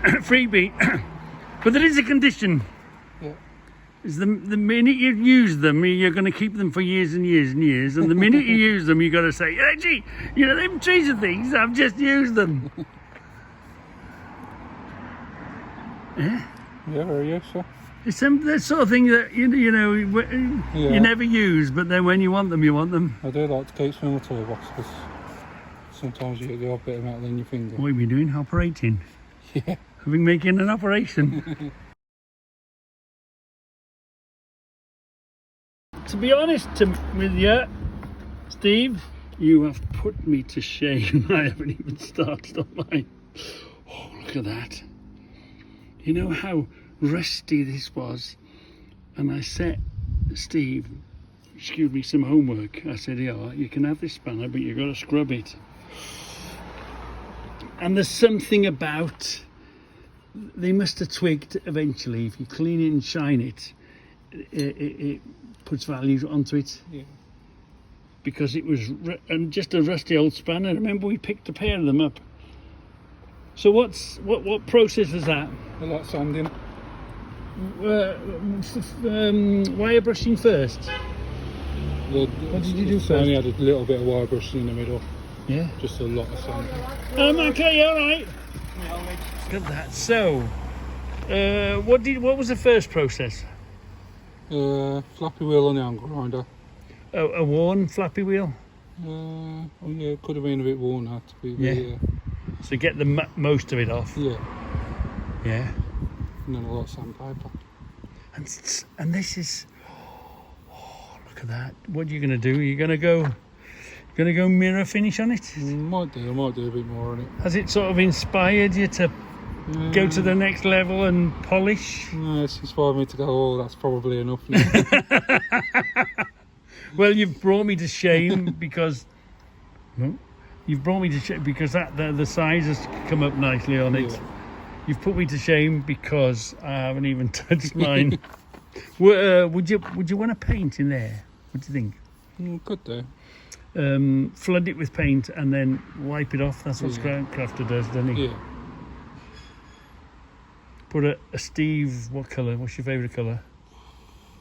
freebie. But there is a condition. Yeah. Is the minute you use them, you're going to keep them for years and years and years. And the minute you use them, you got to say, hey, gee, you know, them trees and things, I've just used them. Yeah. Yeah, very useful. It's that sort of thing that, you know, you never use, but then when you want them, you want them. I do like to keep some in my toolbox because sometimes you get the odd bit of metal in your finger. What are we doing? Operating? Yeah. Have we making an operation? To be honest with you, Steve, you have put me to shame. I haven't even started on mine. Oh, look at that. You know how rusty this was? And I set Steve, excuse me, some homework. I said, yeah, you can have this spanner, but you've got to scrub it. And there's something about, they must have twigged eventually, if you clean it and shine it, it puts value onto it. Yeah. Because it was just a rusty old spanner. Remember, we picked a pair of them up. So what process was that? A lot of sanding. Wire brushing first. What did you do first? I only had a little bit of wire brushing in the middle. Yeah. Just a lot of sanding. Okay, all right. Look at that. So, what was the first process? Flappy wheel on the hand grinder. A worn flappy wheel? Oh yeah, it could have been a bit worn out to be. Yeah. So get the most of it off. Yeah. Yeah. And then a lot of sandpaper. And this is. Oh, look at that! What are you going to do? You're going to go mirror finish on it? I might do a bit more on it. Has it sort of inspired you to go to the next level and polish? No, it's inspired me to go, oh, that's probably enough now. Well, you've brought me to shame because the size has come up nicely on it. Yeah. You've put me to shame because I haven't even touched mine. Would you want to paint in there? What do you think? Could do. Flood it with paint and then wipe it off. That's what Scrapcrafter does, doesn't he? Yeah. Put a Steve, what colour? What's your favourite colour?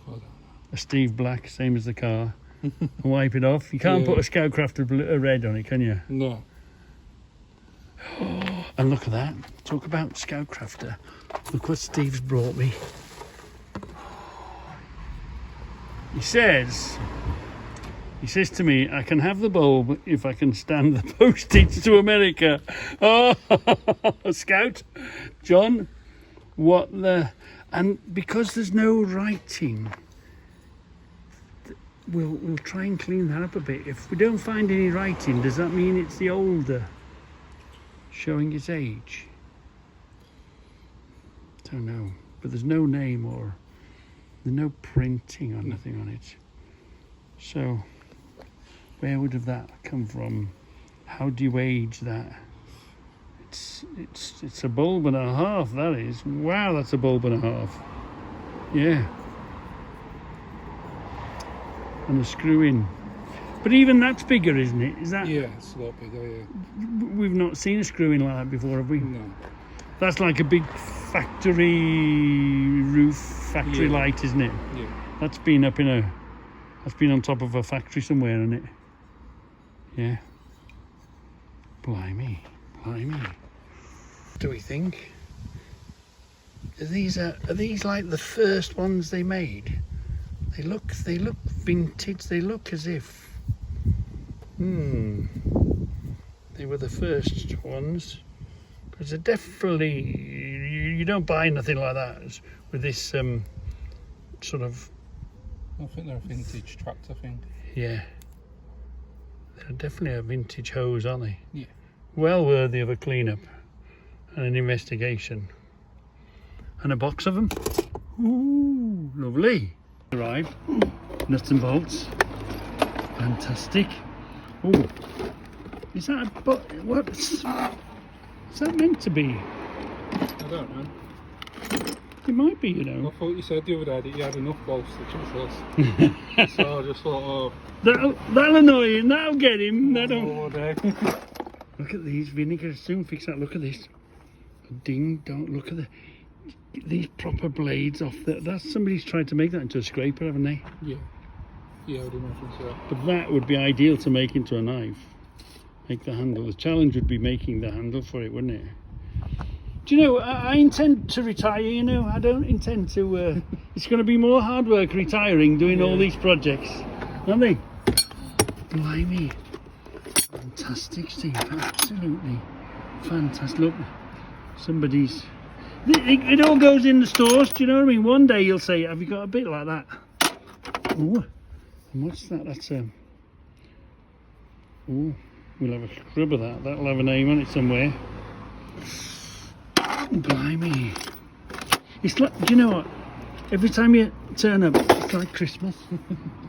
I don't know. A Steve black, same as the car. And wipe it off. You can't put a Scoutcrafter red on it, can you? No. And look at that. Talk about Scoutcrafter. Look what Steve's brought me. He says to me, I can have the bulb if I can stand the postage to America. Oh, Scout, John, what the... And because there's no writing, we'll try and clean that up a bit. If we don't find any writing, does that mean it's the older showing its age? Don't know. But there's no name or there's no printing or nothing on it. So where would have that come from? How do you age that? It's a bulb and a half, that is. Wow, that's a bulb and a half. Yeah. And a screw in. But even that's bigger, isn't it? Is that? Yeah, it's a lot bigger, yeah. We've not seen a screw in like that before, have we? No. That's like a big factory light, isn't it? Yeah. That's been on top of a factory somewhere, isn't it? Yeah. Blimey. What do we think? Are these like the first ones they made? They look vintage. They look as if they were the first ones. Because they're definitely, you don't buy nothing like that with this sort of... I think they're a vintage tractor thing. Yeah. They're definitely a vintage hose, aren't they? Yeah. Well worthy of a clean-up and an investigation. And a box of them. Ooh, lovely. Arrived. Nuts and bolts. Fantastic. Ooh. Is that what's that meant to be? I don't know. It might be, you know. I thought you said the other day that you had enough bolts to choose us. So I just thought, oh... That'll annoy him, that'll get him. Oh, Look at these vinegars, soon fix that. Look at this. Ding, don't look at these proper blades off there. That's somebody's tried to make that into a scraper, haven't they? Yeah. Yeah, I would imagine so. But that would be ideal to make into a knife. Make the handle. The challenge would be making the handle for it, wouldn't it? Do you know, I intend to retire, you know. I don't intend to... it's going to be more hard work retiring, doing all these projects. Aren't they? Blimey. Fantastic, Steve. Absolutely fantastic. Look, somebody's... It all goes in the stores, do you know what I mean? One day you'll say, have you got a bit like that? Oh, and what's that? That's oh, we'll have a scrub of that. That'll have a name on it somewhere. Blimey. It's like, do you know what? Every time you turn up, it's like Christmas.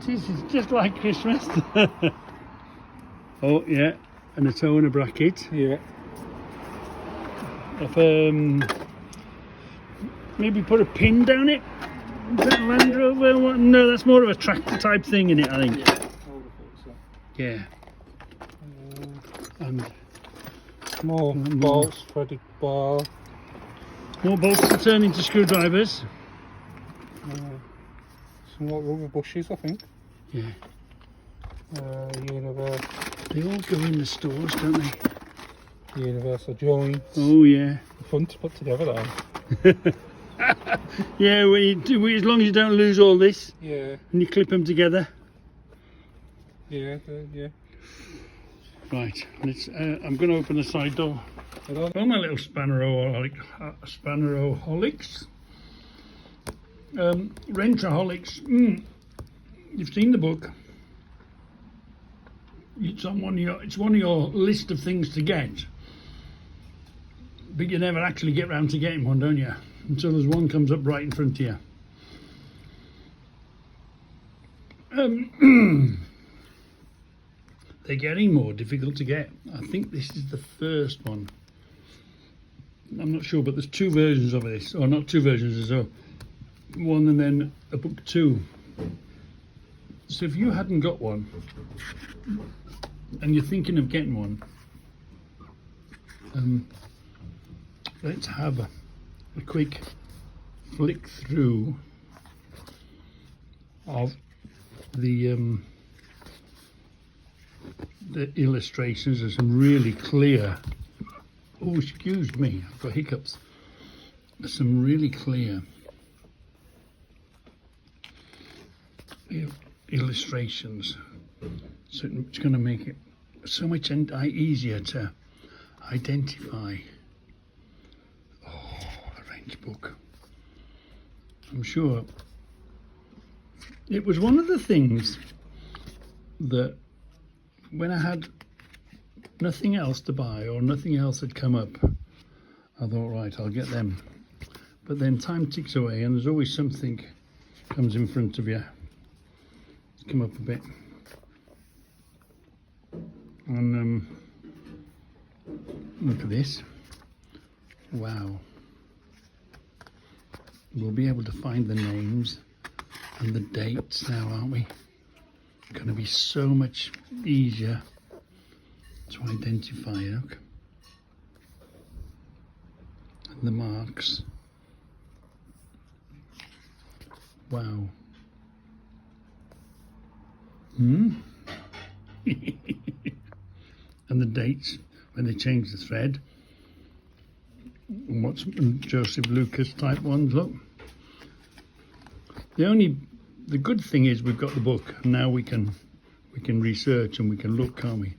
It's just like Christmas. Oh, yeah. And a toe and a bracket. Yeah. Maybe put a pin down it. Is that a Land Rover? No, that's more of a tractor type thing in it, I think. Yeah, I would have thought so. Yeah. And more bolts, threaded bar. more bolts to turn into screwdrivers. Some more rubber bushes, I think. Yeah. Universal. They all go in the stores, don't they? Universal joints. Oh, yeah. Fun to put together, though. Yeah, as long as you don't lose all this Yeah. and you clip them together. Yeah. Yeah. Right, let's, I'm going to open the side door. Well, my little Spanneraholics. Rentraholics. You've seen the book. It's on one of your list of things to get. But you never actually get round to getting one, don't you? Until there's one comes up right in front of you. They're getting more difficult to get. I think this is the first one. I'm not sure, but there's two versions of this. Or not two versions, there's one and then a book 2. So if you hadn't got one, and you're thinking of getting one, let's have a quick flick through of the illustrations. There's some really clear, oh excuse me, I've got hiccups. There's some really clear illustrations, so it's going to make it so much easier to identify. Oh, a wrench book. I'm sure it was one of the things that when I had nothing else to buy or nothing else had come up, I thought, right, I'll get them. But then time ticks away and there's always something comes in front of you. Come up a bit. And look at this. Wow. We'll be able to find the names and the dates now, aren't we? It's going to be so much easier to identify, look. And the marks. Wow. And the dates when they change the thread. And what's Joseph Lucas type ones, look. The good thing is we've got the book and now we can research and we can look, can't we?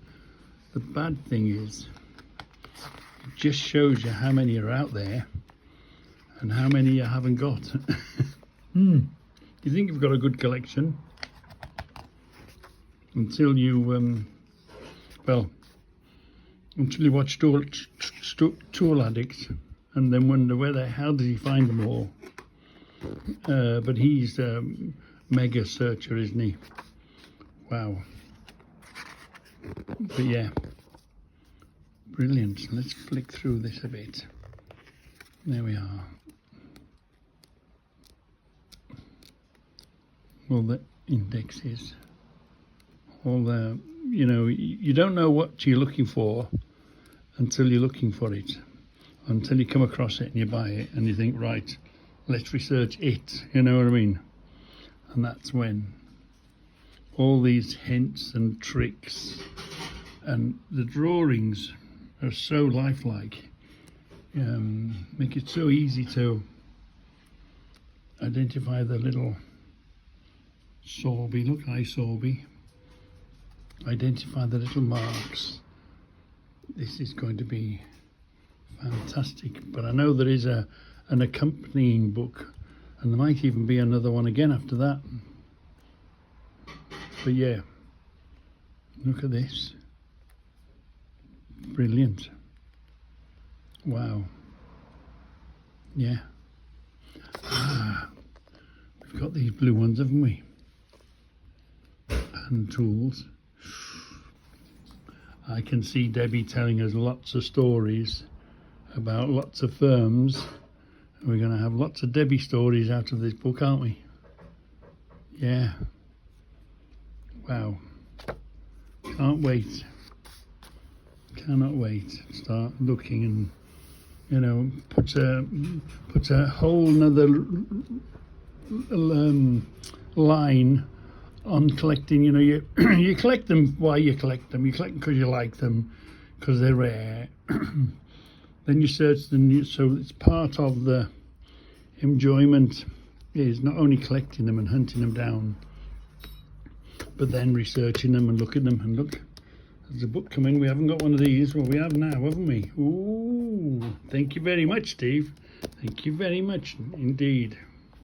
The bad thing is it just shows you how many are out there and how many you haven't got. You think you've got a good collection until you until you watch Tool Addicts and then wonder where the hell did he find them all. But he's a mega searcher, isn't he? Wow. But yeah, brilliant. Let's flick through this a bit. There we are. All the indexes, all the, you know, you don't know what you're looking for until you're looking for it. until you come across it and you buy it and you think, right, let's research it, you know what I mean? And that's when all these hints and tricks and the drawings are so lifelike, make it so easy to identify the little Sorby, look, hi Sorby, identify the little marks. This is going to be fantastic, but I know there is an accompanying book, and there might even be another one again after that. But yeah, look at this. Brilliant. Wow. Yeah. We've got these blue ones, haven't we? And tools. I can see Debbie telling us lots of stories about lots of firms. We're going to have lots of Debbie stories out of this book, aren't we? Yeah. Wow. Can't wait. Cannot wait to start looking and, you know, put a whole nother line on collecting. You know, you collect them. Why you collect them? You collect them because you like them, because they're rare. Then you search them, so it's part of the enjoyment is not only collecting them and hunting them down, but then researching them and looking at them. And look, there's a book coming. We haven't got one of these. Well, we have now, haven't we? Ooh, thank you very much, Steve. Thank you very much indeed.